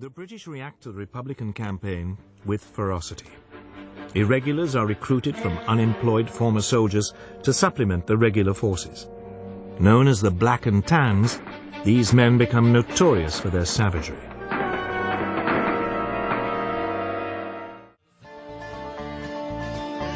The British react to the Republican campaign with ferocity. Irregulars are recruited from unemployed former soldiers to supplement the regular forces. Known as the Black and Tans, these men become notorious for their savagery.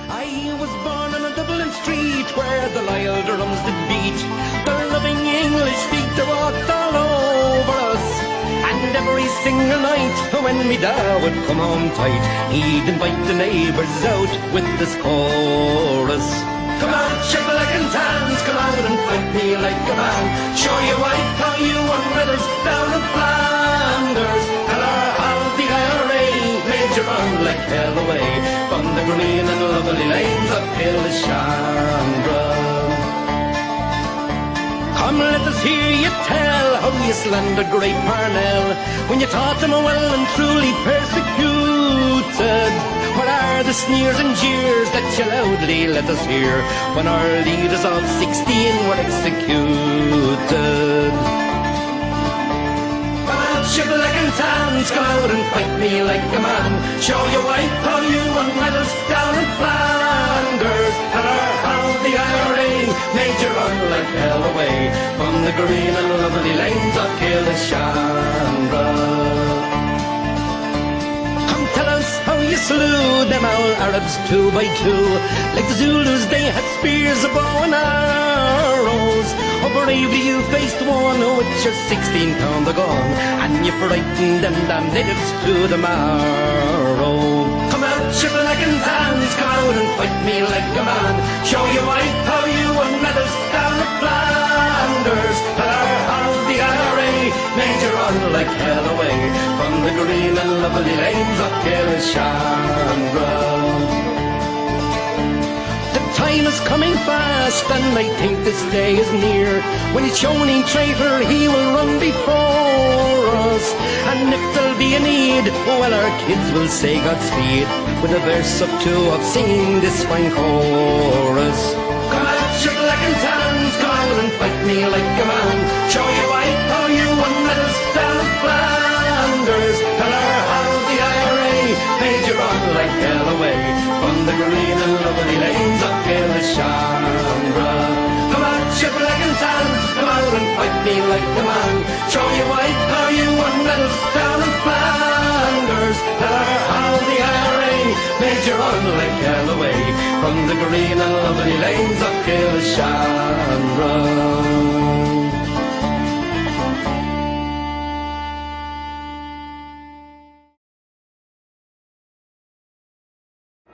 I was born on a Dublin street where the loyal drums did beat. The loving English feet they walked all over us. And every single night when me dad would come home tight, he'd invite the neighbours out with this chorus. Come out, shake like and tans, come out and fight me like a man. Show you white how you won medals down in Flanders. Tell her how the IRA made you run like hell away from the green and lovely lanes of Killishandra. Come, let us hear you tell how you slandered great Parnell when you taught him well and truly persecuted. What are the sneers and jeers that you loudly let us hear when our leaders of 16 were executed? Come out, shibboleth and tans, come out and fight me like a man. Show you white how you won medals down in Flanders. Tell her how the IRA made you run like hell away from the green and lovely lanes of Killishandra. Come tell us how you slew them all Arabs 2 by 2. Like the Zulus they had spears, a bow and arrows. Oh bravely you faced one with your 16-pounder gun, and you frightened them damn natives to the marrow. Come out, shibboleth and tans, come out and fight me like a man. Show you white how you won medals down in Flanders. Tell her how the IRA made you run like hell away from the green and lovely lanes of Killishandra. The time is coming fast, and I think this day is near, when each Shoney traitor he will run before us. And if there'll be a need, well our kids will say Godspeed with a verse or two of singing this fine chorus. Come out, your black and tans, come out and fight me like a man. Show you white how you won medals down in Flanders. Tell her how the IRA made you run like hell away from the green and lovely lanes of Killishandra. Come out, your black and tans, come out and fight me like a man. Show you white how you won medals down in Flanders. Tell her how the IRA made you run like hell away from the green and lovely lanes of Killishandra.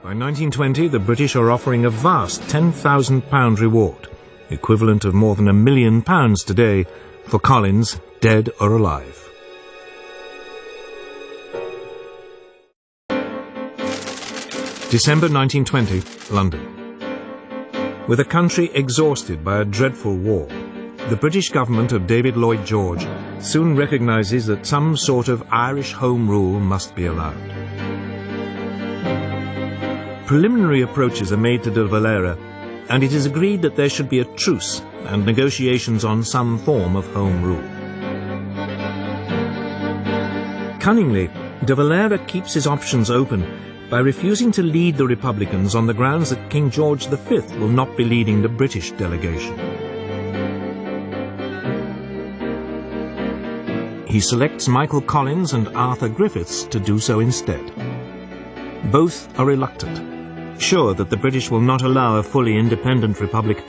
By 1920, the British are offering a vast £10,000 reward, equivalent of more than £1 million today, for Collins, dead or alive. December 1920, London. With a country exhausted by a dreadful war, the British government of David Lloyd George soon recognises that some sort of Irish Home Rule must be allowed. Preliminary approaches are made to de Valera, and it is agreed that there should be a truce and negotiations on some form of Home Rule. Cunningly, de Valera keeps his options open by refusing to lead the Republicans on the grounds that King George V will not be leading the British delegation. He selects Michael Collins and Arthur Griffiths to do so instead. Both are reluctant, sure that the British will not allow a fully independent republic,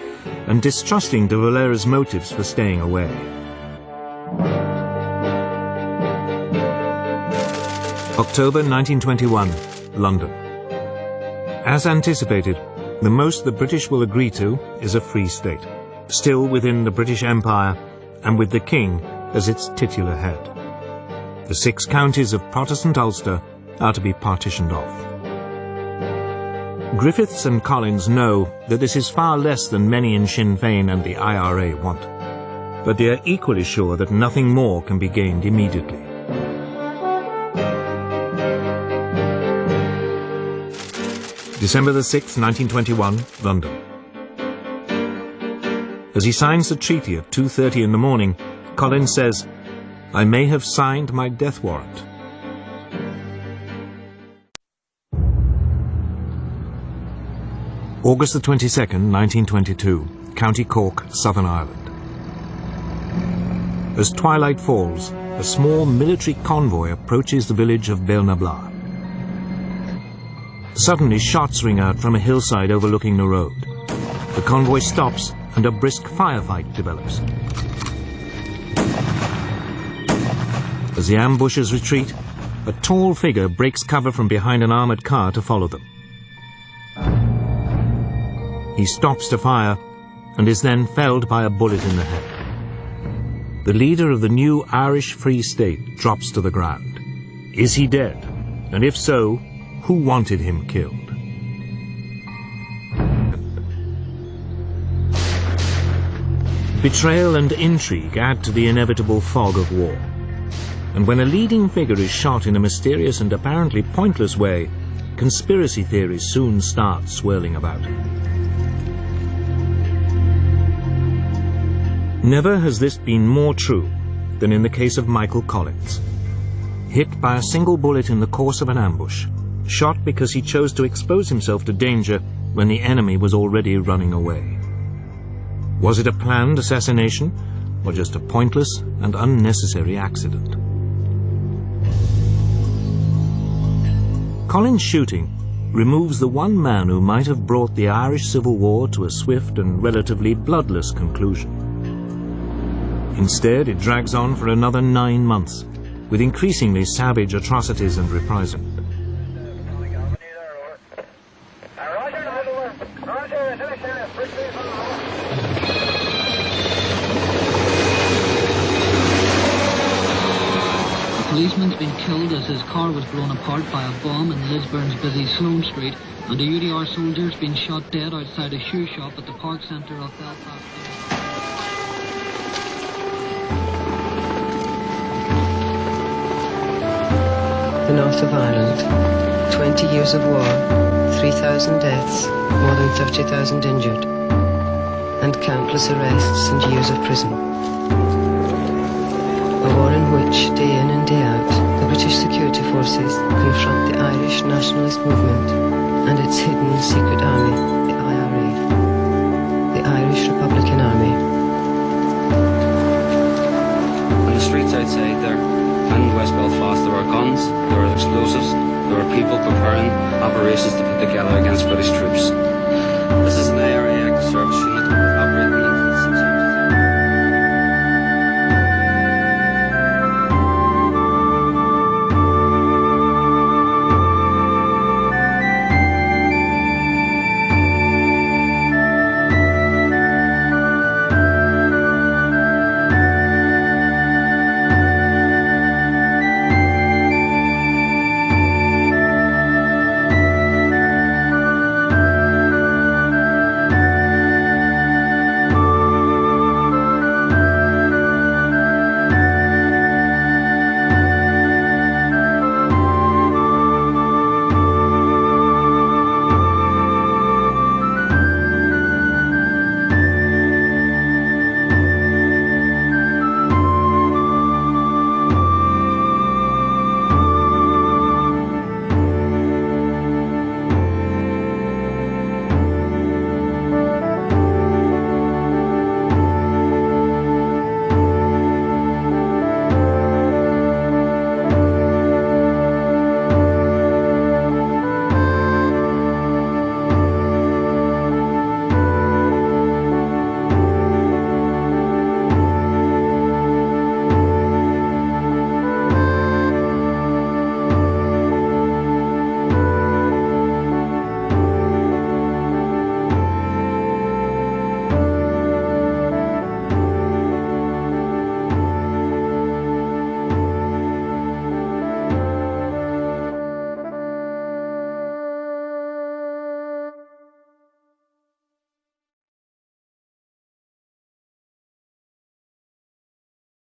and distrusting de Valera's motives for staying away. October 1921, London. As anticipated, the most the British will agree to is a free state, still within the British Empire and with the King as its titular head. The 6 counties of Protestant Ulster are to be partitioned off. Griffiths and Collins know that this is far less than many in Sinn Féin and the IRA want, but they are equally sure that nothing more can be gained immediately. December the 6th, 1921, London. As he signs the treaty at 2:30 in the morning, Collins says, "I may have signed my death warrant, August the 22nd, 1922, County Cork, Southern Ireland. As twilight falls, a small military convoy approaches the village of Bernabla. Suddenly, shots ring out from a hillside overlooking the road. The convoy stops and a brisk firefight develops. As the ambushers retreat, a tall figure breaks cover from behind an armored car to follow them. He stops to fire and is then felled by a bullet in the head. The leader of the new Irish Free State drops to the ground. Is he dead? And if so, who wanted him killed? Betrayal and intrigue add to the inevitable fog of war. And when a leading figure is shot in a mysterious and apparently pointless way, conspiracy theories soon start swirling about. Never has this been more true than in the case of Michael Collins. Hit by a single bullet in the course of an ambush, shot because he chose to expose himself to danger when the enemy was already running away. Was it a planned assassination, or just a pointless and unnecessary accident? Collins' shooting removes the one man who might have brought the Irish Civil War to a swift and relatively bloodless conclusion. Instead, it drags on for another 9 months, with increasingly savage atrocities and reprisal. A policeman's been killed as his car was blown apart by a bomb in Lisburn's busy Sloane Street, and a UDR soldier's been shot dead outside a shoe shop at the park centre of Belfast. The north of Ireland, 20 years of war, 3,000 deaths, more than 30,000 injured, and countless arrests and years of prison. A war in which, day in and day out, the British security forces confront the Irish nationalist movement and its hidden secret army, the IRA, the Irish Republican Army. On the streets outside there, in West Belfast, there were guns, there were explosives, there were people preparing operations to put together against British troops. This is an